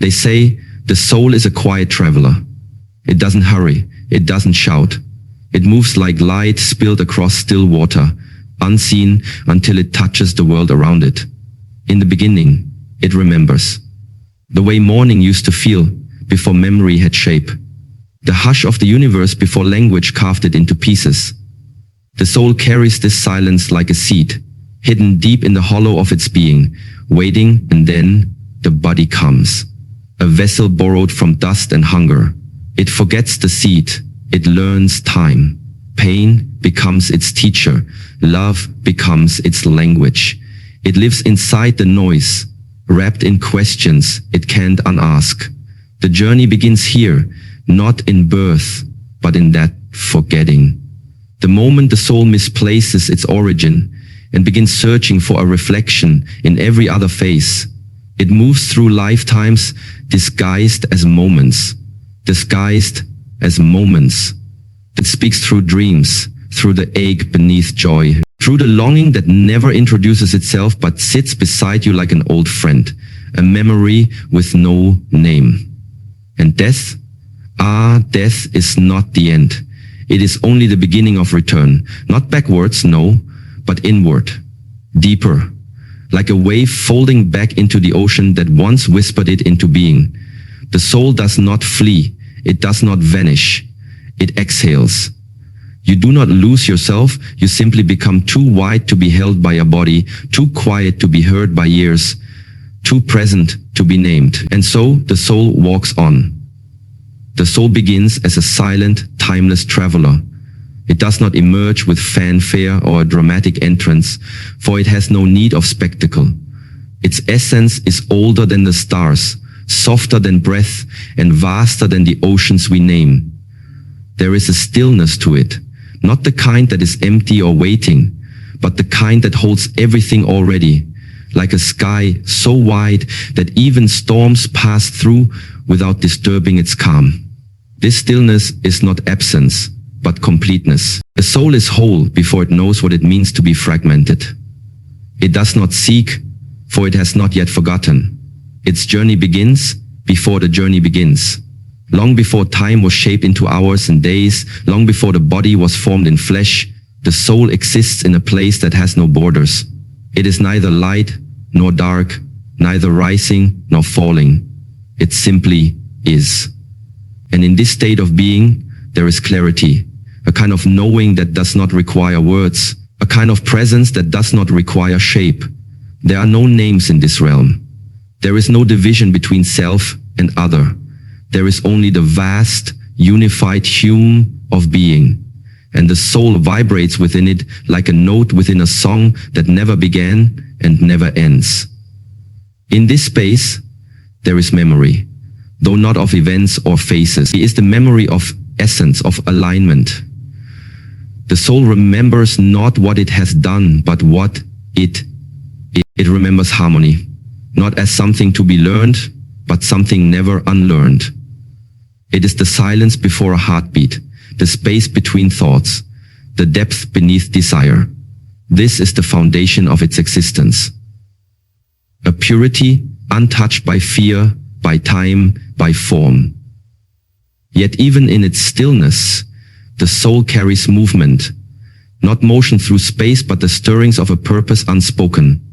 They say the soul is a quiet traveler. It doesn't hurry, it doesn't shout. It moves like light spilled across still water, unseen until it touches the world around it. In the beginning, it remembers. The way morning used to feel before memory had shape. The hush of the universe before language carved it into pieces. The soul carries this silence like a seed, hidden deep in the hollow of its being, waiting, and then the body comes. A vessel borrowed from dust and hunger. It forgets the seed. It learns time. Pain becomes its teacher. Love becomes its language. It lives inside the noise, wrapped in questions it can't unask. The journey begins here, not in birth, but in that forgetting. The moment the soul misplaces its origin and begins searching for a reflection in every other face, it moves through lifetimes disguised as moments. Disguised as moments. It speaks through dreams, through the ache beneath joy, through the longing that never introduces itself but sits beside you like an old friend, a memory with no name. And death? Death is not the end. It is only the beginning of return, not backwards, no, but inward, deeper, like a wave folding back into the ocean that once whispered it into being. The soul does not flee. It does not vanish. It exhales. You do not lose yourself. You simply become too wide to be held by a body, too quiet to be heard by ears, too present to be named. And so the soul walks on. The soul begins as a silent, timeless traveler. It does not emerge with fanfare or a dramatic entrance, for it has no need of spectacle. Its essence is older than the stars, softer than breath, and vaster than the oceans we name. There is a stillness to it, not the kind that is empty or waiting, but the kind that holds everything already, like a sky so wide that even storms pass through without disturbing its calm. This stillness is not absence, but completeness. The soul is whole before it knows what it means to be fragmented. It does not seek, for it has not yet forgotten. Its journey begins before the journey begins. Long before time was shaped into hours and days, long before the body was formed in flesh, the soul exists in a place that has no borders. It is neither light nor dark, neither rising nor falling. It simply is. And in this state of being, there is clarity, a kind of knowing that does not require words, a kind of presence that does not require shape. There are no names in this realm. There is no division between self and other. There is only the vast, unified hum of being. And the soul vibrates within it like a note within a song that never began and never ends. In this space, there is memory, though not of events or faces. It is the memory of essence, of alignment. The soul remembers not what it has done, but what it remembers harmony, not as something to be learned, but something never unlearned. It is the silence before a heartbeat, the space between thoughts, the depth beneath desire. This is the foundation of its existence. A purity untouched by fear, by time, by form. Yet even in its stillness, the soul carries movement, not motion through space, but the stirrings of a purpose unspoken.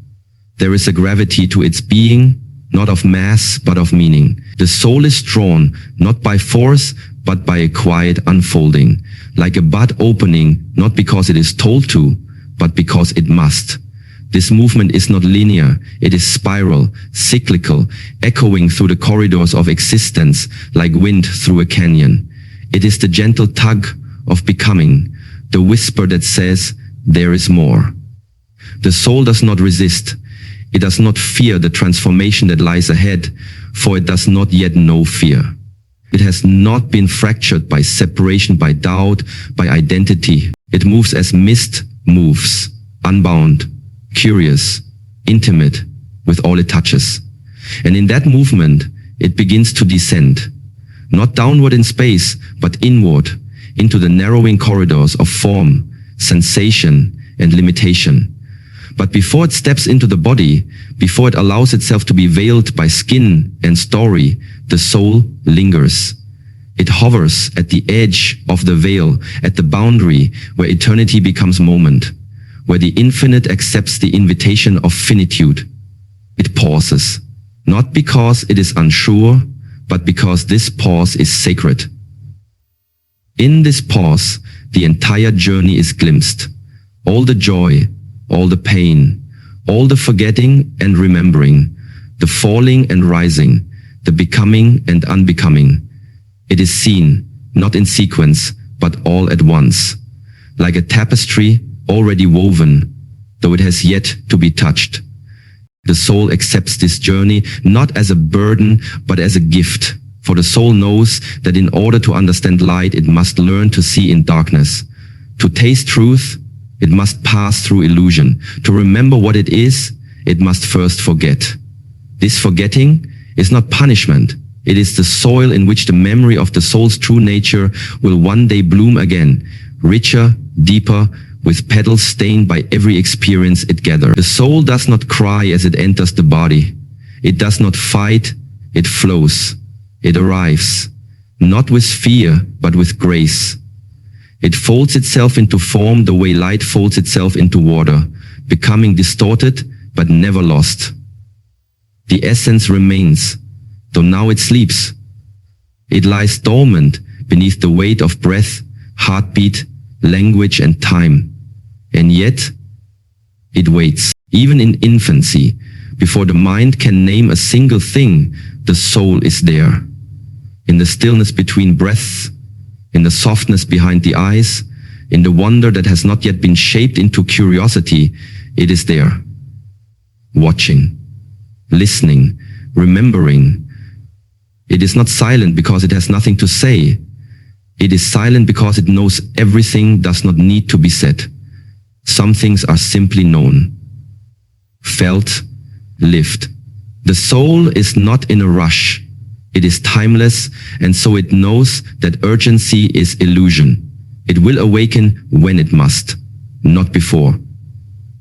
There is a gravity to its being, not of mass, but of meaning. The soul is drawn, not by force, but by a quiet unfolding, like a bud opening, not because it is told to, but because it must. This movement is not linear, it is spiral, cyclical, echoing through the corridors of existence like wind through a canyon. It is the gentle tug of becoming, the whisper that says, there is more. The soul does not resist. It does not fear the transformation that lies ahead, for it does not yet know fear. It has not been fractured by separation, by doubt, by identity. It moves as mist moves, unbound, curious, intimate, with all it touches. And in that movement, it begins to descend, not downward in space, but inward, into the narrowing corridors of form, sensation, and limitation. But before it steps into the body, before it allows itself to be veiled by skin and story, the soul lingers. It hovers at the edge of the veil, at the boundary where eternity becomes moment, where the infinite accepts the invitation of finitude. It pauses, not because it is unsure, but because this pause is sacred. In this pause, the entire journey is glimpsed. All the joy, all the pain, all the forgetting and remembering, the falling and rising, the becoming and unbecoming. It is seen, not in sequence, but all at once, like a tapestry already woven, though it has yet to be touched. The soul accepts this journey not as a burden, but as a gift. For the soul knows that in order to understand light, it must learn to see in darkness. To taste truth, it must pass through illusion. To remember what it is, it must first forget. This forgetting is not punishment. It is the soil in which the memory of the soul's true nature will one day bloom again, richer, deeper, with petals stained by every experience it gathers. The soul does not cry as it enters the body. It does not fight, it flows. It arrives, not with fear, but with grace. It folds itself into form the way light folds itself into water, becoming distorted, but never lost. The essence remains, though now it sleeps. It lies dormant beneath the weight of breath, heartbeat, language, and time. And yet, it waits. Even in infancy, before the mind can name a single thing, the soul is there. In the stillness between breaths, in the softness behind the eyes, in the wonder that has not yet been shaped into curiosity, it is there. Watching, listening, remembering. It is not silent because it has nothing to say. It is silent because it knows everything does not need to be said. Some things are simply known, felt, lived. The soul is not in a rush. It is timeless, and so it knows that urgency is illusion. It will awaken when it must, not before.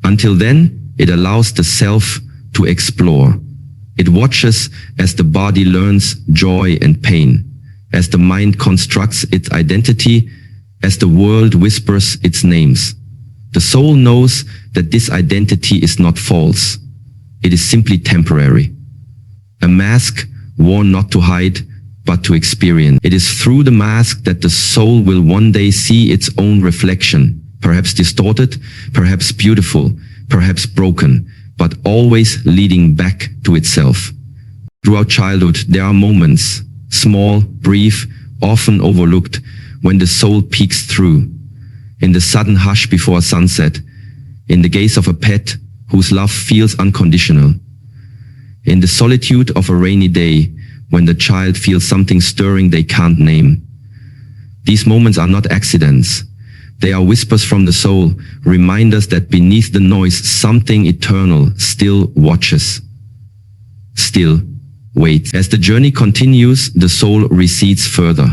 Until then, it allows the self to explore. It watches as the body learns joy and pain, as the mind constructs its identity, as the world whispers its names. The soul knows that this identity is not false. It is simply temporary. A mask worn not to hide, but to experience. It is through the mask that the soul will one day see its own reflection, perhaps distorted, perhaps beautiful, perhaps broken, but always leading back to itself. Throughout childhood, there are moments, small, brief, often overlooked, when the soul peeks through. In the sudden hush before sunset, in the gaze of a pet whose love feels unconditional, in the solitude of a rainy day, when the child feels something stirring they can't name. These moments are not accidents. They are whispers from the soul, reminders that beneath the noise, something eternal still watches, still waits. As the journey continues, the soul recedes further,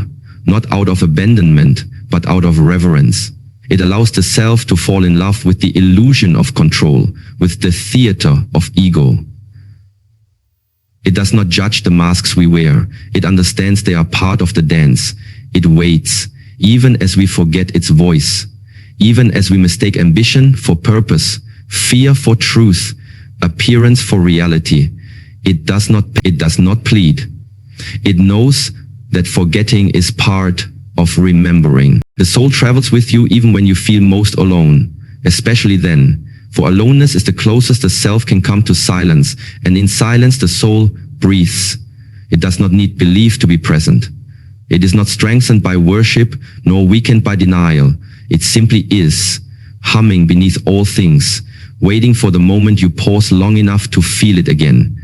not out of abandonment, but out of reverence. It allows the self to fall in love with the illusion of control, with the theater of ego. It does not judge the masks we wear. It understands they are part of the dance. It waits, even as we forget its voice, even as we mistake ambition for purpose, fear for truth, appearance for reality. It does not plead. It knows that forgetting is part of remembering. The soul travels with you even when you feel most alone, especially then. For aloneness is the closest the self can come to silence, and in silence the soul breathes. It does not need belief to be present. It is not strengthened by worship, nor weakened by denial. It simply is, humming beneath all things, waiting for the moment you pause long enough to feel it again.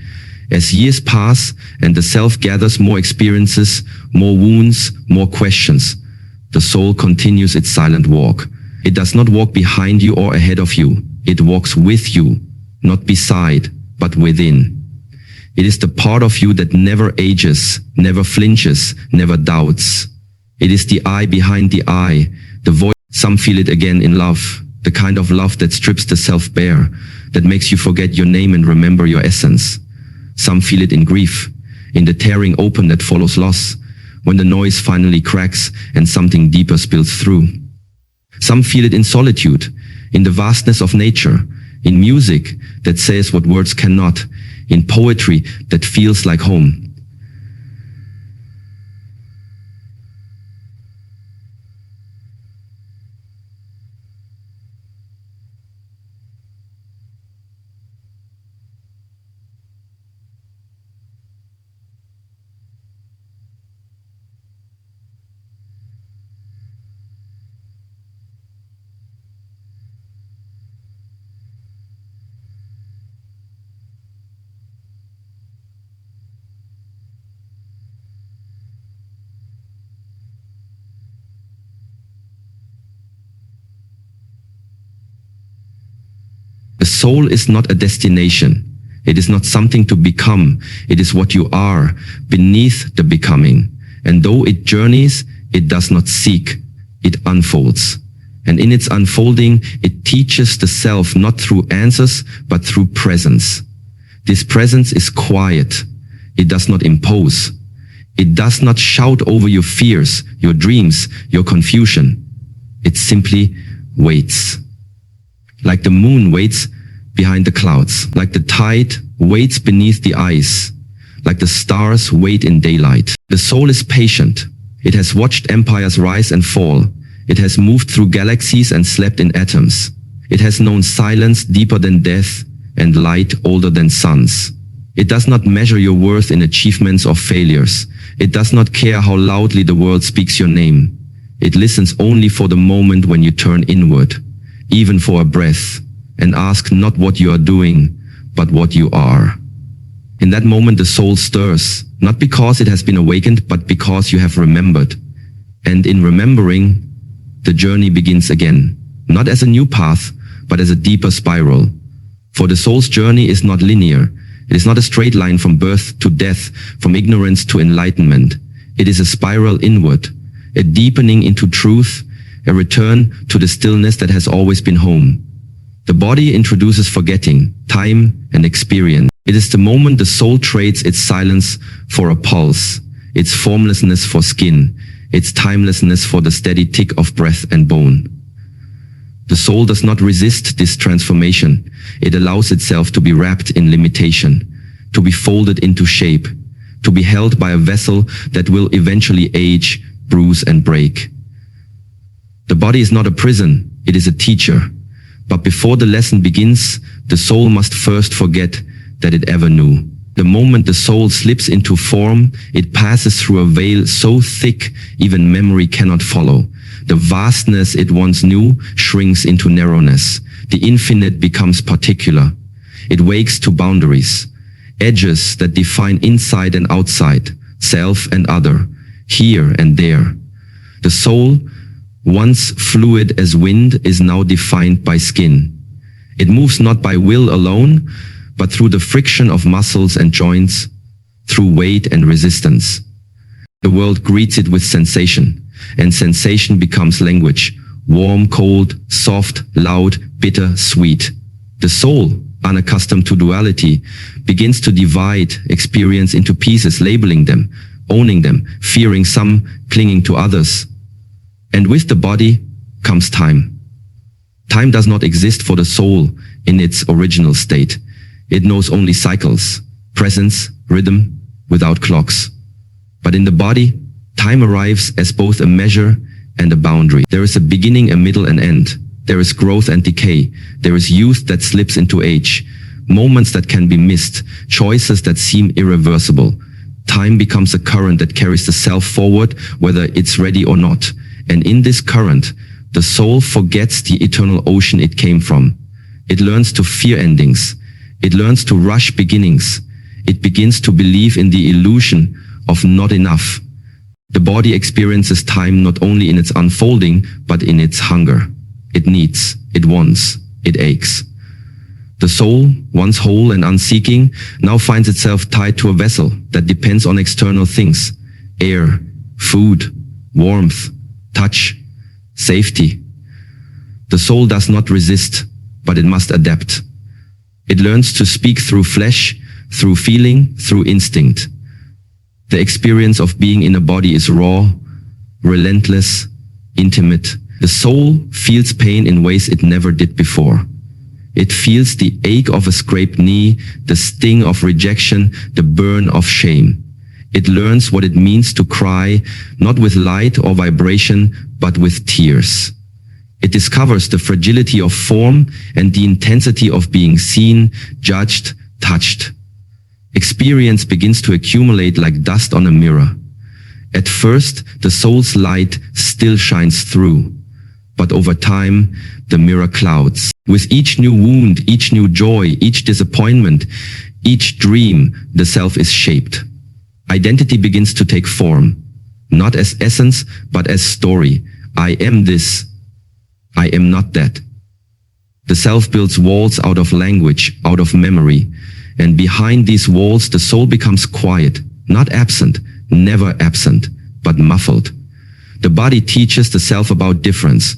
As years pass and the self gathers more experiences, more wounds, more questions, the soul continues its silent walk. It does not walk behind you or ahead of you. It walks with you, not beside, but within. It is the part of you that never ages, never flinches, never doubts. It is the eye behind the eye, the voice. Some feel it again in love, the kind of love that strips the self bare, that makes you forget your name and remember your essence. Some feel it in grief, in the tearing open that follows loss, when the noise finally cracks and something deeper spills through. Some feel it in solitude, in the vastness of nature, in music that says what words cannot, in poetry that feels like home. The soul is not a destination. It is not something to become. It is what you are, beneath the becoming. And though it journeys, it does not seek. It unfolds. And in its unfolding, it teaches the self not through answers, but through presence. This presence is quiet. It does not impose. It does not shout over your fears, your dreams, your confusion. It simply waits. Like the moon waits behind the clouds, like the tide waits beneath the ice, like the stars wait in daylight. The soul is patient. It has watched empires rise and fall. It has moved through galaxies and slept in atoms. It has known silence deeper than death and light older than suns. It does not measure your worth in achievements or failures. It does not care how loudly the world speaks your name. It listens only for the moment when you turn inward, even for a breath, and ask not what you are doing, but what you are. In that moment the soul stirs, not because it has been awakened, but because you have remembered. And in remembering, the journey begins again, not as a new path, but as a deeper spiral. For the soul's journey is not linear. It is not a straight line from birth to death, from ignorance to enlightenment. It is a spiral inward, a deepening into truth, a return to the stillness that has always been home. The body introduces forgetting, time, and experience. It is the moment the soul trades its silence for a pulse, its formlessness for skin, its timelessness for the steady tick of breath and bone. The soul does not resist this transformation. It allows itself to be wrapped in limitation, to be folded into shape, to be held by a vessel that will eventually age, bruise, and break. The body is not a prison, it is a teacher. But before the lesson begins, the soul must first forget that it ever knew. The moment the soul slips into form, it passes through a veil so thick even memory cannot follow. The vastness it once knew shrinks into narrowness. The infinite becomes particular. It wakes to boundaries, edges that define inside and outside, self and other, here and there. The soul, once fluid as wind, is now defined by skin. It moves not by will alone, but through the friction of muscles and joints, through weight and resistance. The world greets it with sensation, and sensation becomes language, warm, cold, soft, loud, bitter, sweet. The soul, unaccustomed to duality, begins to divide experience into pieces, labeling them, owning them, fearing some, clinging to others. And with the body comes time. Time does not exist for the soul in its original state. It knows only cycles, presence, rhythm, without clocks. But in the body, time arrives as both a measure and a boundary. There is a beginning, a middle, and end. There is growth and decay. There is youth that slips into age, moments that can be missed, choices that seem irreversible. Time becomes a current that carries the self forward, whether it's ready or not. And in this current, the soul forgets the eternal ocean it came from. It learns to fear endings. It learns to rush beginnings. It begins to believe in the illusion of not enough. The body experiences time not only in its unfolding, but in its hunger. It needs, it wants, it aches. The soul, once whole and unseeking, now finds itself tied to a vessel that depends on external things: air, food, warmth, touch, safety. The soul does not resist, but it must adapt. It learns to speak through flesh, through feeling, through instinct. The experience of being in a body is raw, relentless, intimate. The soul feels pain in ways it never did before. It feels the ache of a scraped knee, the sting of rejection, the burn of shame. It learns what it means to cry, not with light or vibration, but with tears. It discovers the fragility of form and the intensity of being seen, judged, touched. Experience begins to accumulate like dust on a mirror. At first, the soul's light still shines through. But over time, the mirror clouds. With each new wound, each new joy, each disappointment, each dream, the self is shaped. Identity begins to take form, not as essence, but as story. I am this. I am not that. The self builds walls out of language, out of memory. And behind these walls, the soul becomes quiet, not absent, never absent, but muffled. The body teaches the self about difference.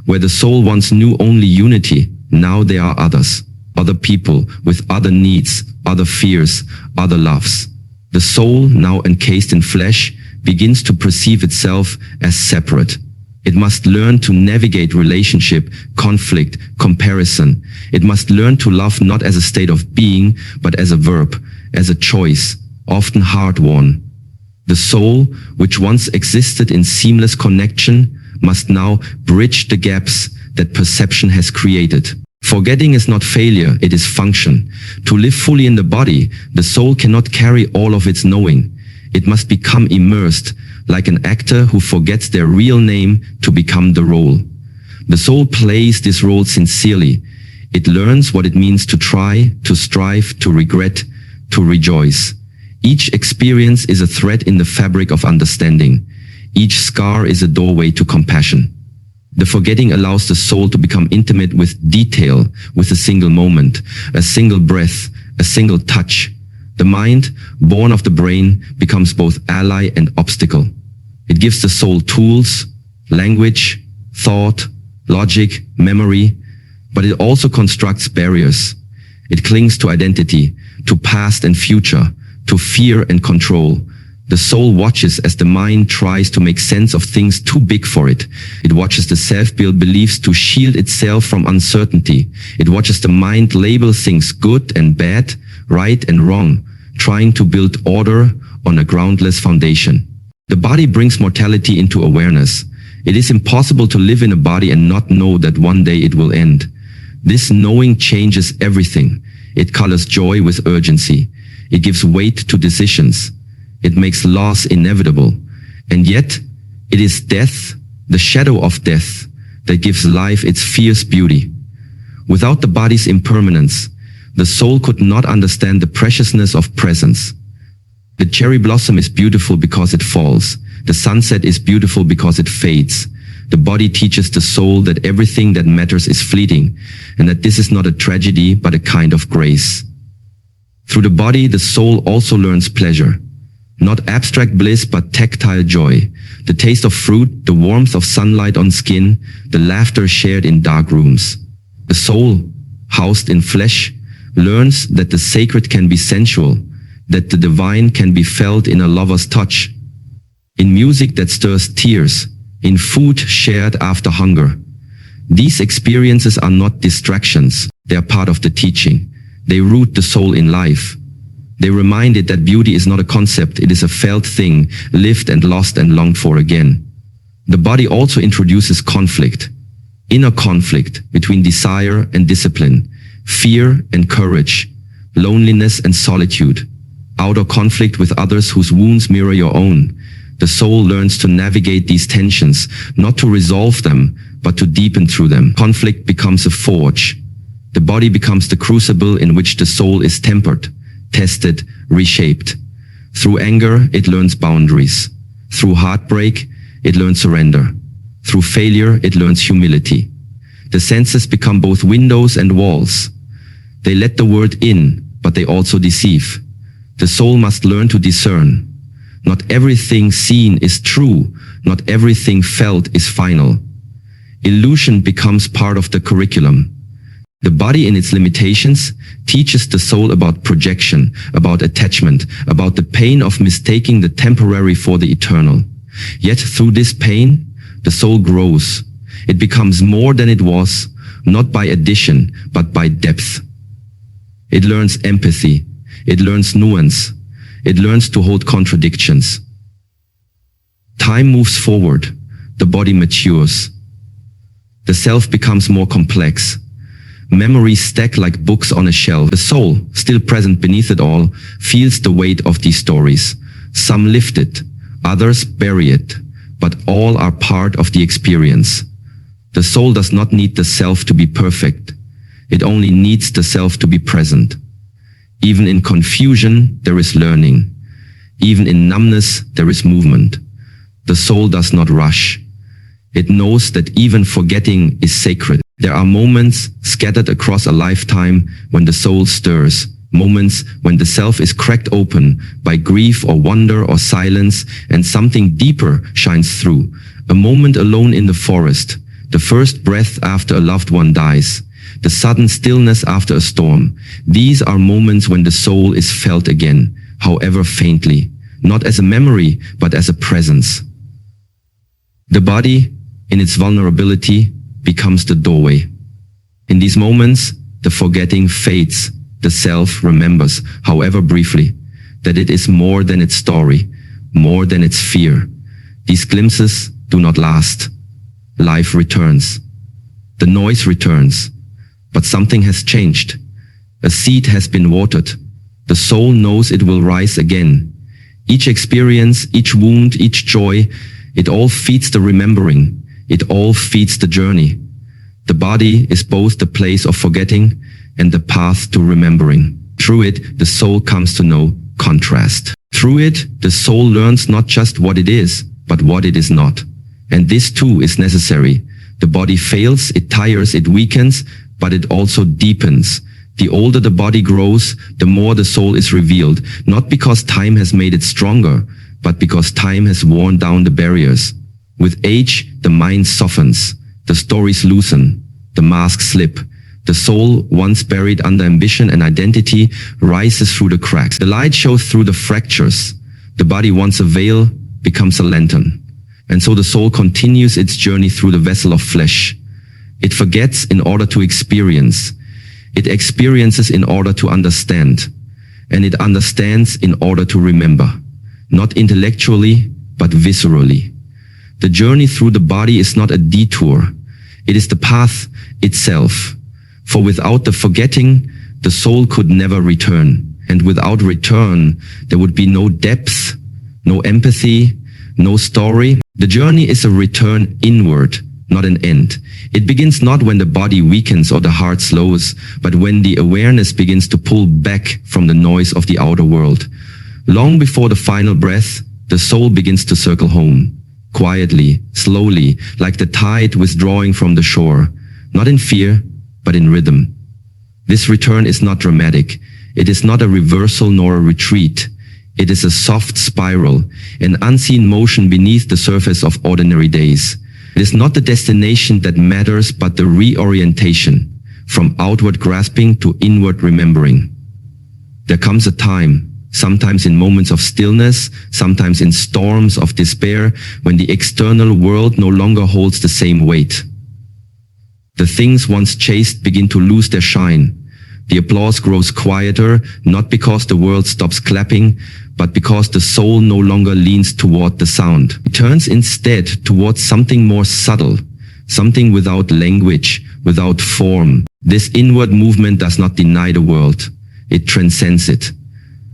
Where the soul once knew only unity, now there are others, other people with other needs, other fears, other loves. The soul, now encased in flesh, begins to perceive itself as separate. It must learn to navigate relationship, conflict, comparison. It must learn to love not as a state of being, but as a verb, as a choice, often hard-won. The soul, which once existed in seamless connection, must now bridge the gaps that perception has created. Forgetting is not failure, it is function. To live fully in the body, the soul cannot carry all of its knowing. It must become immersed, like an actor who forgets their real name to become the role. The soul plays this role sincerely. It learns what it means to try, to strive, to regret, to rejoice. Each experience is a thread in the fabric of understanding. Each scar is a doorway to compassion. The forgetting allows the soul to become intimate with detail, with a single moment, a single breath, a single touch. The mind, born of the brain, becomes both ally and obstacle. It gives the soul tools, language, thought, logic, memory, but it also constructs barriers. It clings to identity, to past and future, to fear and control. The soul watches as the mind tries to make sense of things too big for it. It watches the self-built beliefs to shield itself from uncertainty. It watches the mind label things good and bad, right and wrong, trying to build order on a groundless foundation. The body brings mortality into awareness. It is impossible to live in a body and not know that one day it will end. This knowing changes everything. It colors joy with urgency. It gives weight to decisions. It makes loss inevitable. And yet, it is death, the shadow of death, that gives life its fierce beauty. Without the body's impermanence, the soul could not understand the preciousness of presence. The cherry blossom is beautiful because it falls. The sunset is beautiful because it fades. The body teaches the soul that everything that matters is fleeting, and that this is not a tragedy but a kind of grace. Through the body, the soul also learns pleasure. Not abstract bliss, but tactile joy. The taste of fruit, the warmth of sunlight on skin, the laughter shared in dark rooms. The soul, housed in flesh, learns that the sacred can be sensual, that the divine can be felt in a lover's touch, in music that stirs tears, in food shared after hunger. These experiences are not distractions, they are part of the teaching. They root the soul in life. They remind it that beauty is not a concept, it is a felt thing, lived and lost and longed for again. The body also introduces conflict. Inner conflict between desire and discipline, fear and courage, loneliness and solitude. Outer conflict with others whose wounds mirror your own. The soul learns to navigate these tensions, not to resolve them, but to deepen through them. Conflict becomes a forge. The body becomes the crucible in which the soul is tempered, tested, reshaped. Through anger, it learns boundaries. Through heartbreak, it learns surrender. Through failure, it learns humility. The senses become both windows and walls. They let the world in, but they also deceive. The soul must learn to discern. Not everything seen is true. Not everything felt is final. Illusion becomes part of the curriculum. The body in its limitations teaches the soul about projection, about attachment, about the pain of mistaking the temporary for the eternal. Yet through this pain, the soul grows. It becomes more than it was, not by addition, but by depth. It learns empathy. It learns nuance. It learns to hold contradictions. Time moves forward. The body matures. The self becomes more complex. Memories stack like books on a shelf. The soul, still present beneath it all, feels the weight of these stories. Some lift it, others bury it, but all are part of the experience. The soul does not need the self to be perfect. It only needs the self to be present. Even in confusion, there is learning. Even in numbness, there is movement. The soul does not rush. It knows that even forgetting is sacred. There are moments scattered across a lifetime when the soul stirs, moments when the self is cracked open by grief or wonder or silence and something deeper shines through. A moment alone in the forest, the first breath after a loved one dies, the sudden stillness after a storm. These are moments when the soul is felt again, however faintly, not as a memory, but as a presence. The body, in its vulnerability, becomes the doorway. In these moments, the forgetting fades. The self remembers, however briefly, that it is more than its story, more than its fear. These glimpses do not last. Life returns. The noise returns. But something has changed. A seed has been watered. The soul knows it will rise again. Each experience, each wound, each joy, it all feeds the remembering. It all feeds the journey. The body is both the place of forgetting and the path to remembering. Through it, the soul comes to know contrast. Through it, the soul learns not just what it is, but what it is not. And this too is necessary. The body fails, it tires, it weakens, but it also deepens. The older the body grows, the more the soul is revealed, not because time has made it stronger, but because time has worn down the barriers. With age, the mind softens, the stories loosen, the masks slip. The soul, once buried under ambition and identity, rises through the cracks. The light shows through the fractures. The body, once a veil, becomes a lantern. And so the soul continues its journey through the vessel of flesh. It forgets in order to experience. It experiences in order to understand. And it understands in order to remember. Not intellectually, but viscerally. The journey through the body is not a detour. It is the path itself. For without the forgetting, the soul could never return. And without return, there would be no depth, no empathy, no story. The journey is a return inward, not an end. It begins not when the body weakens or the heart slows, but when the awareness begins to pull back from the noise of the outer world. Long before the final breath, the soul begins to circle home. Quietly, slowly, like the tide withdrawing from the shore, not in fear, but in rhythm. This return is not dramatic. It is not a reversal nor a retreat. It is a soft spiral, an unseen motion beneath the surface of ordinary days. It is not the destination that matters, but the reorientation, from outward grasping to inward remembering. There comes a time, sometimes in moments of stillness, sometimes in storms of despair, when the external world no longer holds the same weight. The things once chased begin to lose their shine. The applause grows quieter, not because the world stops clapping, but because the soul no longer leans toward the sound. It turns instead towards something more subtle, something without language, without form. This inward movement does not deny the world. It transcends it.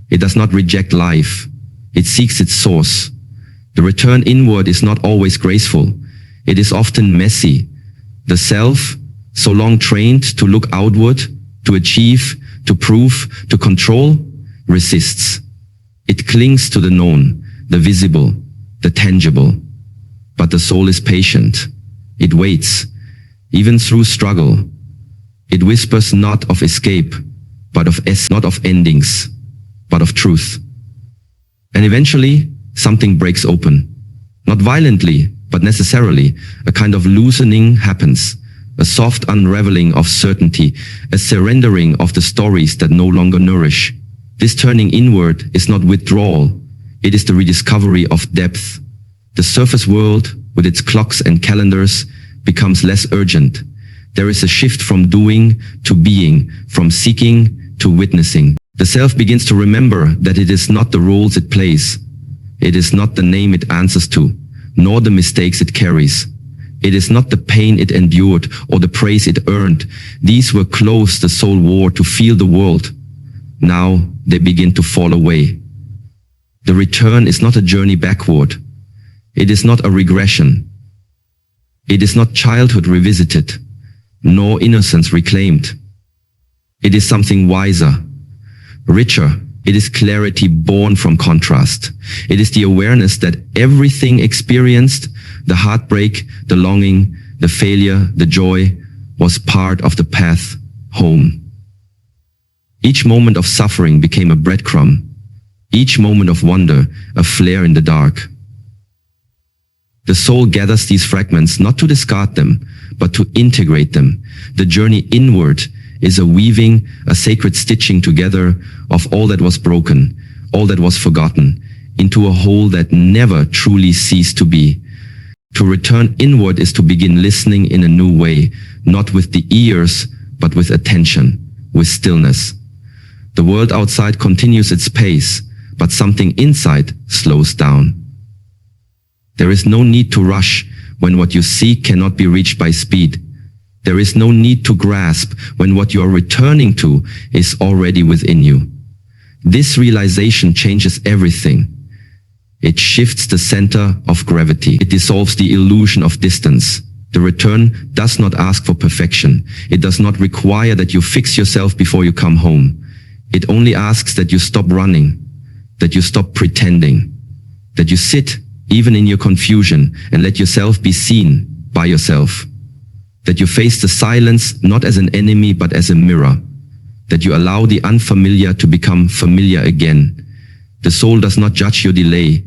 It does not reject life. It seeks its source. The return inward is not always graceful. It is often messy. The self, so long trained to look outward, to achieve, to prove, to control, resists. It clings to the known, the visible, the tangible. But the soul is patient. It waits, even through struggle. It whispers not of escape, but of not of endings, but of truth. And eventually, something breaks open. Not violently, but necessarily, a kind of loosening happens. a soft unraveling of certainty, a surrendering of the stories that no longer nourish. This turning inward is not withdrawal, it is the rediscovery of depth. The surface world, with its clocks and calendars, becomes less urgent. There is a shift from doing to being, from seeking to witnessing. The self begins to remember that it is not the roles it plays. It is not the name it answers to, nor the mistakes it carries. It is not the pain it endured or the praise it earned. These were clothes the soul wore to feel the world. Now they begin to fall away. The return is not a journey backward. It is not a regression. It is not childhood revisited, nor innocence reclaimed. It is something wiser, richer. It is clarity born from contrast. It is the awareness that everything experienced, the heartbreak, the longing, the failure, the joy, was part of the path home. Each moment of suffering became a breadcrumb. Each moment of wonder, a flare in the dark. The soul gathers these fragments not to discard them, but to integrate them. The journey inward is a weaving, a sacred stitching together of all that was broken, all that was forgotten, into a whole that never truly ceased to be. To return inward is to begin listening in a new way, not with the ears, but with attention, with stillness. The world outside continues its pace, but something inside slows down. There is no need to rush when what you seek cannot be reached by speed. There is no need to grasp when what you are returning to is already within you. This realization changes everything. It shifts the center of gravity. It dissolves the illusion of distance. The return does not ask for perfection. It does not require that you fix yourself before you come home. It only asks that you stop running, that you stop pretending, that you sit even in your confusion and let yourself be seen by yourself, that you face the silence not as an enemy but as a mirror, that you allow the unfamiliar to become familiar again. The soul does not judge your delay.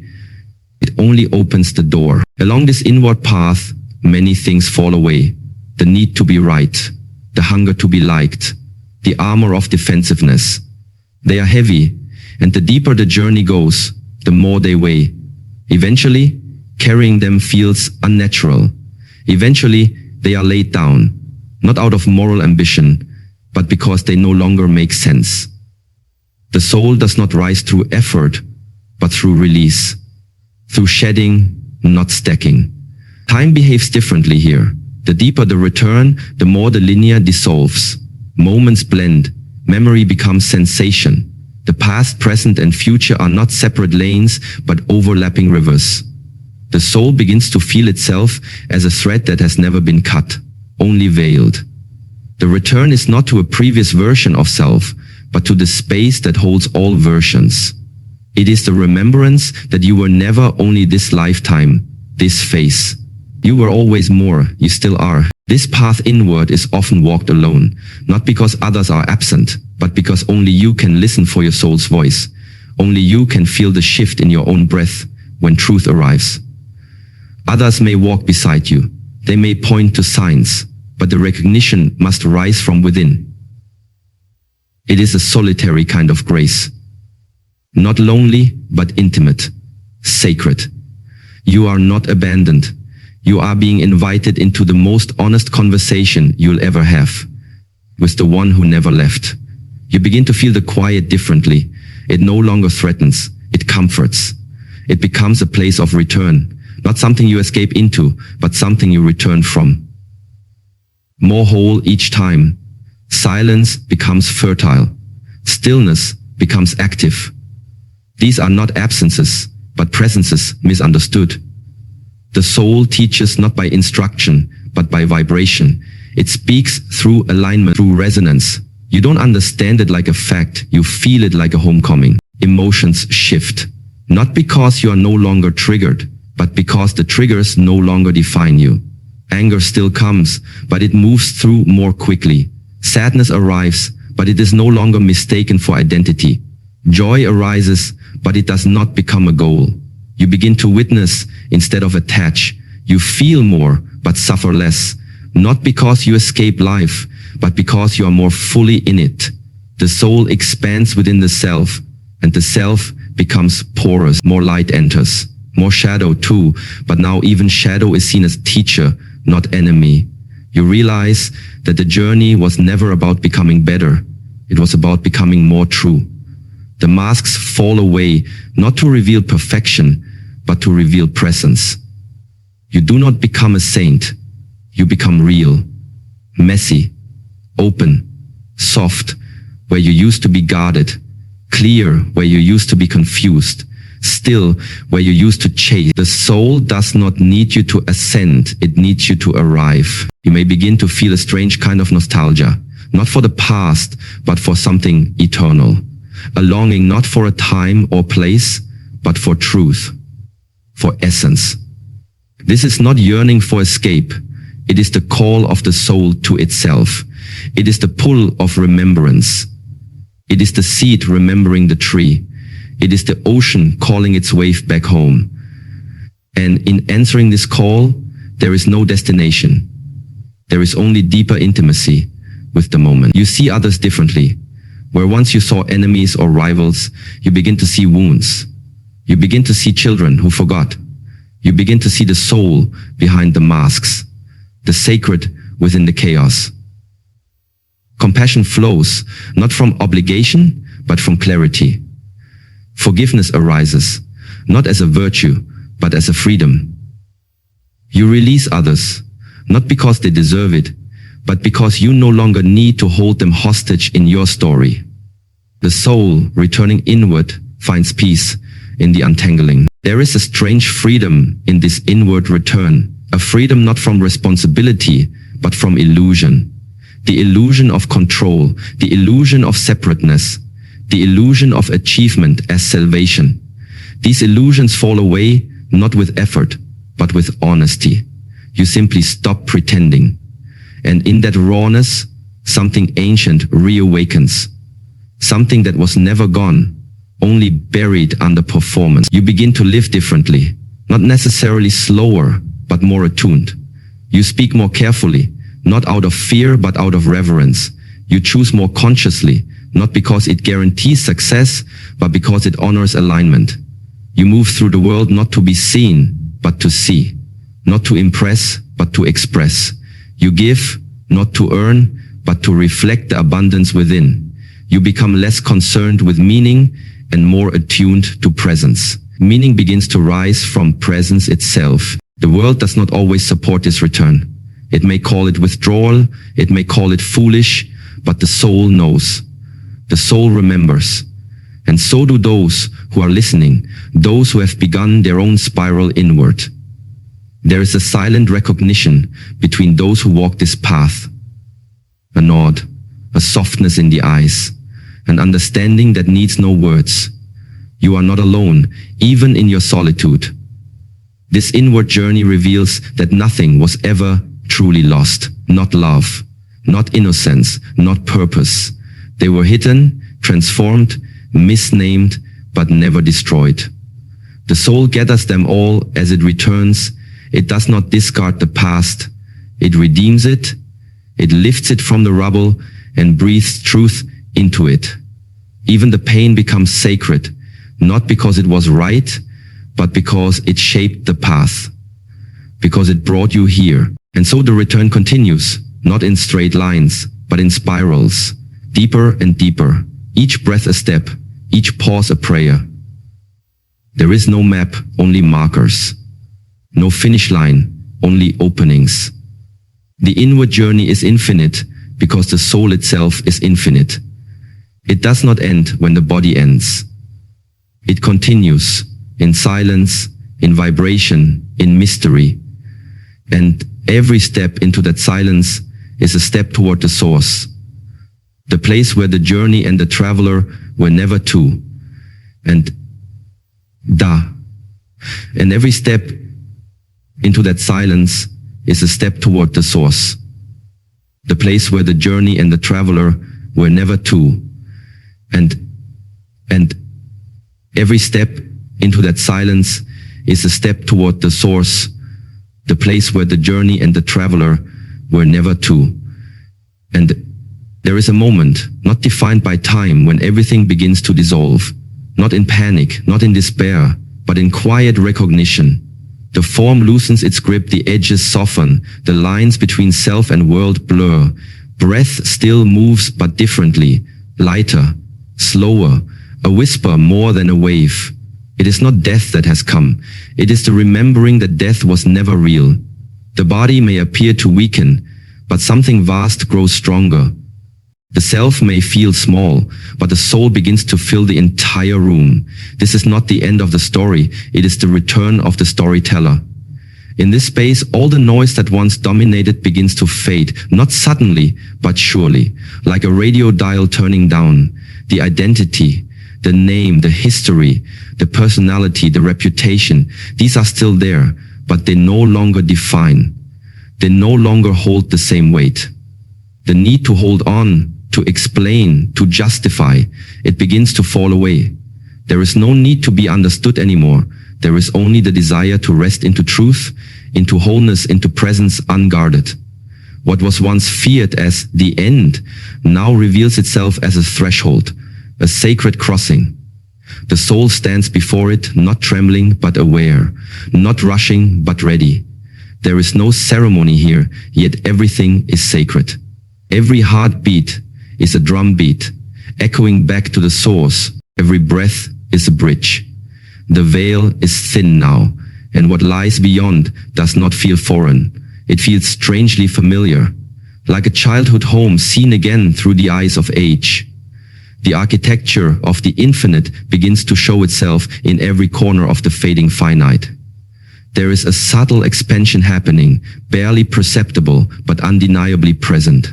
It only opens the door. Along this inward path, many things fall away. The need to be right, the hunger to be liked, the armor of defensiveness. They are heavy, and the deeper the journey goes, the more they weigh. Eventually, carrying them feels unnatural. Eventually, they are laid down, not out of moral ambition, but because they no longer make sense. The soul does not rise through effort, but through release, through shedding, not stacking. Time behaves differently here. The deeper the return, the more the linear dissolves. Moments blend. Memory becomes sensation. The past, present, and future are not separate lanes, but overlapping rivers. The soul begins to feel itself as a thread that has never been cut, only veiled. The return is not to a previous version of self, but to the space that holds all versions. It is the remembrance that you were never only this lifetime, this face. You were always more, you still are. This path inward is often walked alone, not because others are absent, but because only you can listen for your soul's voice. Only you can feel the shift in your own breath when truth arrives. Others may walk beside you. They may point to signs, but the recognition must rise from within. It is a solitary kind of grace. Not lonely, but intimate, sacred. You are not abandoned. You are being invited into the most honest conversation you'll ever have, with the one who never left. You begin to feel the quiet differently. It no longer threatens, it comforts. It becomes a place of return, not something you escape into, but something you return from. More whole each time. Silence becomes fertile. Stillness becomes active. These are not absences, but presences misunderstood. The soul teaches not by instruction, but by vibration. It speaks through alignment, through resonance. You don't understand it like a fact, you feel it like a homecoming. Emotions shift, not because you are no longer triggered, but because the triggers no longer define you. Anger still comes, but it moves through more quickly. Sadness arrives, but it is no longer mistaken for identity. Joy arises, but it does not become a goal. You begin to witness instead of attach. You feel more, but suffer less. Not because you escape life, but because you are more fully in it. The soul expands within the self, and the self becomes porous. More light enters, more shadow too, but now even shadow is seen as teacher, not enemy. You realize that the journey was never about becoming better. It was about becoming more true. The masks fall away, not to reveal perfection, but to reveal presence. You do not become a saint. You become real, messy, open, soft, where you used to be guarded, clear, where you used to be confused, still, where you used to chase. The soul does not need you to ascend, it needs you to arrive. You may begin to feel a strange kind of nostalgia, not for the past, but for something eternal. A longing not for a time or place, but for truth, for essence. This is not yearning for escape. It is the call of the soul to itself. It is the pull of remembrance. It is the seed remembering the tree. It is the ocean calling its wave back home. And in answering this call, there is no destination. There is only deeper intimacy with the moment. You see others differently. Where once you saw enemies or rivals, you begin to see wounds. You begin to see children who forgot. You begin to see the soul behind the masks, the sacred within the chaos. Compassion flows not from obligation, but from clarity. Forgiveness arises, not as a virtue, but as a freedom. You release others, not because they deserve it, but because you no longer need to hold them hostage in your story. The soul, returning inward, finds peace in the untangling. There is a strange freedom in this inward return, a freedom not from responsibility, but from illusion. The illusion of control, the illusion of separateness, the illusion of achievement as salvation. These illusions fall away, not with effort, but with honesty. You simply stop pretending. And in that rawness, something ancient reawakens. Something that was never gone, only buried under performance. You begin to live differently, not necessarily slower, but more attuned. You speak more carefully, not out of fear, but out of reverence. You choose more consciously, not because it guarantees success, but because it honors alignment. You move through the world not to be seen, but to see. Not to impress, but to express. You give, not to earn, but to reflect the abundance within. You become less concerned with meaning and more attuned to presence. Meaning begins to rise from presence itself. The world does not always support this return. It may call it withdrawal, it may call it foolish, but the soul knows. The soul remembers. And so do those who are listening, those who have begun their own spiral inward. There is a silent recognition between those who walk this path. A nod, a softness in the eyes, an understanding that needs no words. You are not alone, even in your solitude. This inward journey reveals that nothing was ever truly lost. Not love, not innocence, not purpose. They were hidden, transformed, misnamed, but never destroyed. The soul gathers them all as it returns. It does not discard the past. It redeems it. It lifts it from the rubble and breathes truth into it. Even the pain becomes sacred, not because it was right, but because it shaped the path, because it brought you here. And so the return continues, not in straight lines, but in spirals, deeper and deeper, each breath a step, each pause a prayer. There is no map, only markers. No finish line, only openings. The inward journey is infinite because the soul itself is infinite. It does not end when the body ends. It continues in silence, in vibration, in mystery. And every step into that silence is a step toward the source. The place where the journey and the traveler were never two. And every step into that silence is a step toward the source. The place where the journey and the traveler were never two. And every step into that silence is a step toward the source. The place where the journey and the traveler were never two. And there is a moment, not defined by time, when everything begins to dissolve. Not in panic, not in despair, but in quiet recognition. The form loosens its grip, the edges soften, the lines between self and world blur. Breath still moves, but differently, lighter, slower, a whisper more than a wave. It is not death that has come. It is the remembering that death was never real. The body may appear to weaken, but something vast grows stronger. The self may feel small, but the soul begins to fill the entire room. This is not the end of the story, it is the return of the storyteller. In this space, all the noise that once dominated begins to fade, not suddenly, but surely, like a radio dial turning down. The identity, the name, the history, the personality, the reputation, these are still there, but they no longer define. They no longer hold the same weight. The need to hold on, to explain, to justify, it begins to fall away. There is no need to be understood anymore. There is only the desire to rest into truth, into wholeness, into presence unguarded. What was once feared as the end now reveals itself as a threshold, a sacred crossing. The soul stands before it, not trembling but aware, not rushing but ready. There is no ceremony here, yet everything is sacred. Every heartbeat is a drum beat, echoing back to the source. Every breath is a bridge. The veil is thin now, and what lies beyond does not feel foreign. It feels strangely familiar, like a childhood home seen again through the eyes of age. The architecture of the infinite begins to show itself in every corner of the fading finite. There is a subtle expansion happening, barely perceptible, but undeniably present.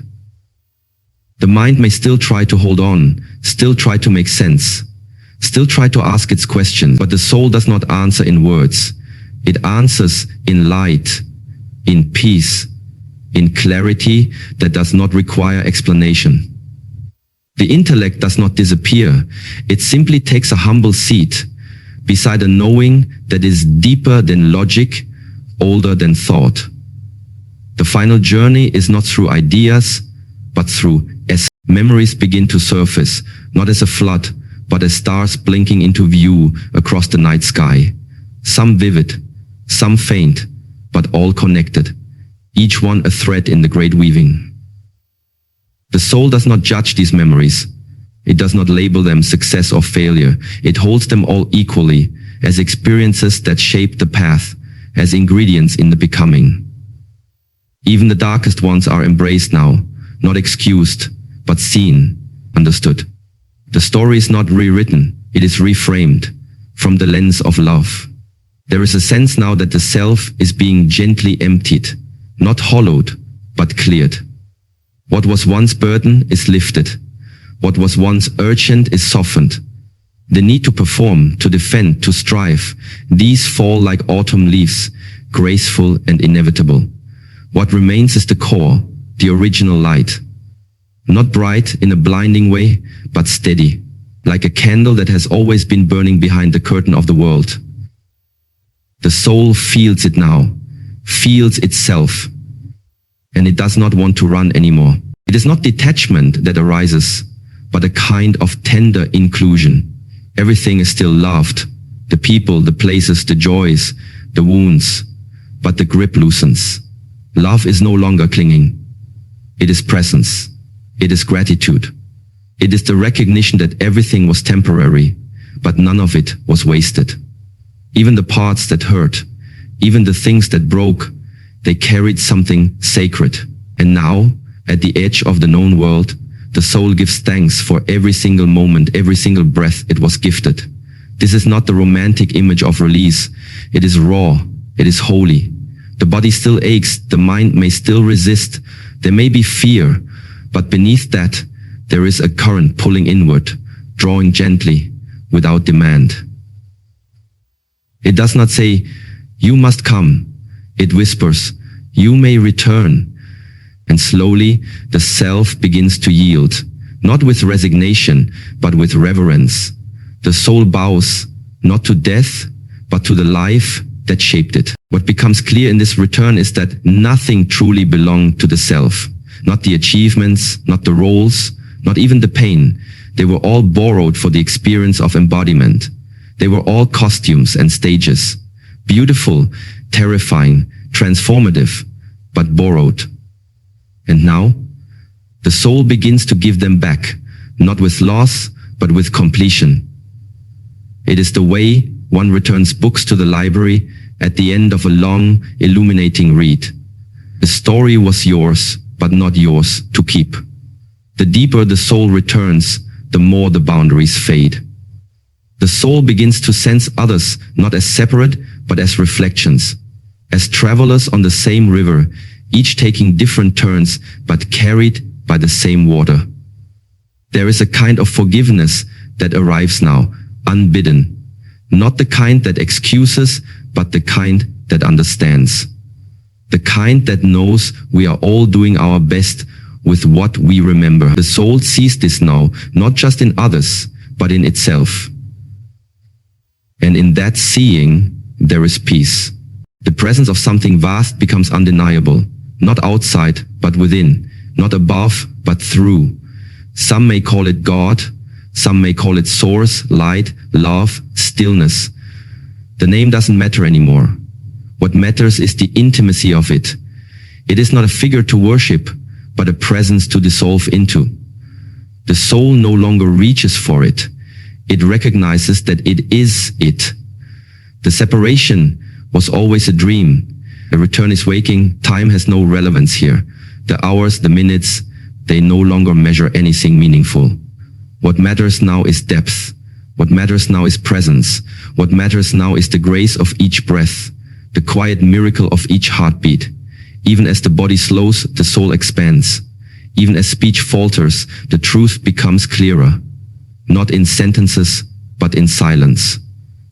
The mind may still try to hold on, still try to make sense, still try to ask its questions, but the soul does not answer in words. It answers in light, in peace, in clarity that does not require explanation. The intellect does not disappear. It simply takes a humble seat beside a knowing that is deeper than logic, older than thought. The final journey is not through ideas, but through essence. Memories begin to surface, not as a flood, but as stars blinking into view across the night sky. Some vivid, some faint, but all connected, each one a thread in the great weaving. The soul does not judge these memories. It does not label them success or failure. It holds them all equally, as experiences that shape the path, as ingredients in the becoming. Even the darkest ones are embraced now, not excused, but seen, understood. The story is not rewritten, it is reframed, from the lens of love. There is a sense now that the self is being gently emptied, not hollowed, but cleared. What was once burden is lifted. What was once urgent is softened. The need to perform, to defend, to strive, these fall like autumn leaves, graceful and inevitable. What remains is the core, the original light. Not bright in a blinding way, but steady, like a candle that has always been burning behind the curtain of the world. The soul feels it now, feels itself, and it does not want to run anymore. It is not detachment that arises, but a kind of tender inclusion. Everything is still loved, the people, the places, the joys, the wounds, but the grip loosens. Love is no longer clinging. It is presence. It is gratitude. It is the recognition that everything was temporary, but none of it was wasted. Even the parts that hurt, even the things that broke, they carried something sacred. And now, at the edge of the known world, the soul gives thanks for every single moment, every single breath it was gifted. This is not the romantic image of release. It is raw. It is holy. The body still aches. The mind may still resist. There may be fear, but beneath that, there is a current pulling inward, drawing gently, without demand. It does not say, "You must come." It whispers, "You may return." And slowly, the self begins to yield, not with resignation, but with reverence. The soul bows, not to death, but to the life that shaped it. What becomes clear in this return is that nothing truly belonged to the self. Not the achievements, not the roles, not even the pain. They were all borrowed for the experience of embodiment. They were all costumes and stages. Beautiful, terrifying, transformative, but borrowed. And now, the soul begins to give them back, not with loss, but with completion. It is the way one returns books to the library at the end of a long, illuminating read. The story was yours, but not yours to keep. The deeper the soul returns, the more the boundaries fade. The soul begins to sense others not as separate, but as reflections, as travelers on the same river, each taking different turns, but carried by the same water. There is a kind of forgiveness that arrives now, unbidden. Not the kind that excuses, but the kind that understands. The kind that knows we are all doing our best with what we remember. The soul sees this now, not just in others, but in itself. And in that seeing, there is peace. The presence of something vast becomes undeniable, not outside, but within, not above, but through. Some may call it God, some may call it source, light, love, stillness. The name doesn't matter anymore. What matters is the intimacy of it. It is not a figure to worship, but a presence to dissolve into. The soul no longer reaches for it. It recognizes that it is it. The separation was always a dream. The return is waking. Time has no relevance here. The hours, the minutes, they no longer measure anything meaningful. What matters now is depth. What matters now is presence. What matters now is the grace of each breath, the quiet miracle of each heartbeat. Even as the body slows, the soul expands. Even as speech falters, the truth becomes clearer. Not in sentences, but in silence.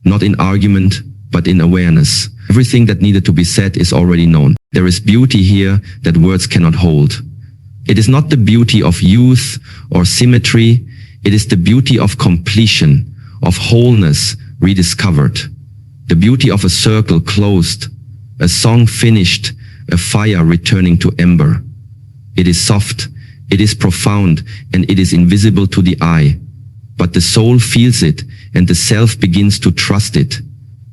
Not in argument, but in awareness. Everything that needed to be said is already known. There is beauty here that words cannot hold. It is not the beauty of youth or symmetry. It is the beauty of completion, of wholeness rediscovered. The beauty of a circle closed, a song finished, a fire returning to ember. It is soft, it is profound, and it is invisible to the eye. But the soul feels it, and the self begins to trust it.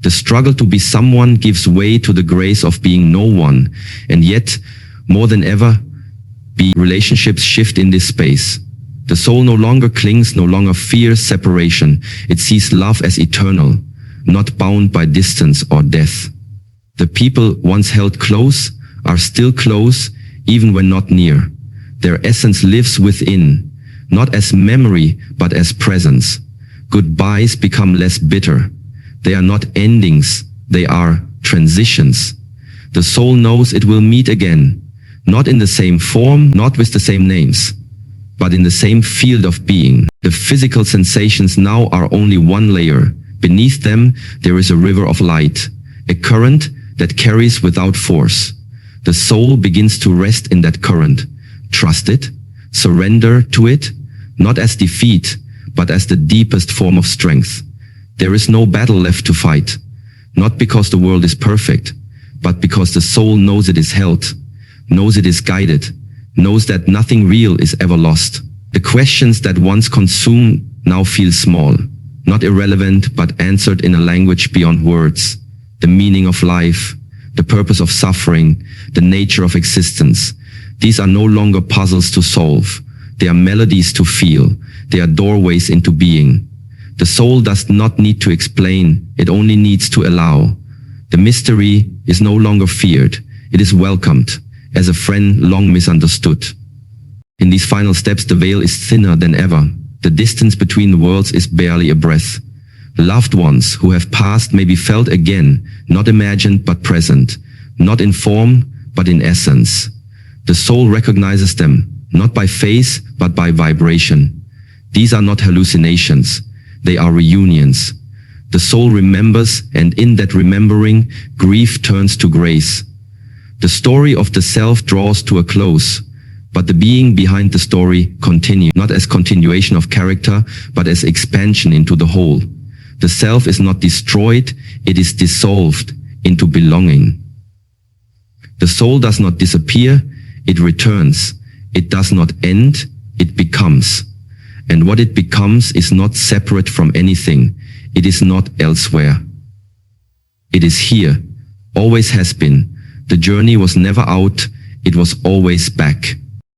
The struggle to be someone gives way to the grace of being no one, and yet, more than ever, relationships shift in this space. The soul no longer clings, no longer fears separation. It sees love as eternal, not bound by distance or death. The people once held close are still close, even when not near. Their essence lives within, not as memory, but as presence. Goodbyes become less bitter. They are not endings, they are transitions. The soul knows it will meet again, not in the same form, not with the same names, but in the same field of being. The physical sensations now are only one layer. Beneath them, there is a river of light, a current that carries without force. The soul begins to rest in that current. Trust it, surrender to it, not as defeat, but as the deepest form of strength. There is no battle left to fight, not because the world is perfect, but because the soul knows it is held, knows it is guided, knows that nothing real is ever lost. The questions that once consumed now feel small, not irrelevant, but answered in a language beyond words. The meaning of life, the purpose of suffering, the nature of existence. These are no longer puzzles to solve. They are melodies to feel. They are doorways into being. The soul does not need to explain. It only needs to allow. The mystery is no longer feared. It is welcomed as a friend long misunderstood. In these final steps, the veil is thinner than ever. The distance between the worlds is barely a breath. Loved ones who have passed may be felt again, not imagined but present, not in form but in essence. The soul recognizes them, not by face but by vibration. These are not hallucinations, they are reunions. The soul remembers, and in that remembering, grief turns to grace. The story of the self draws to a close, but the being behind the story continues, not as continuation of character, but as expansion into the whole. The self is not destroyed, it is dissolved into belonging. The soul does not disappear, it returns. It does not end, it becomes. And what it becomes is not separate from anything. It is not elsewhere. It is here, always has been. The journey was never out, it was always back.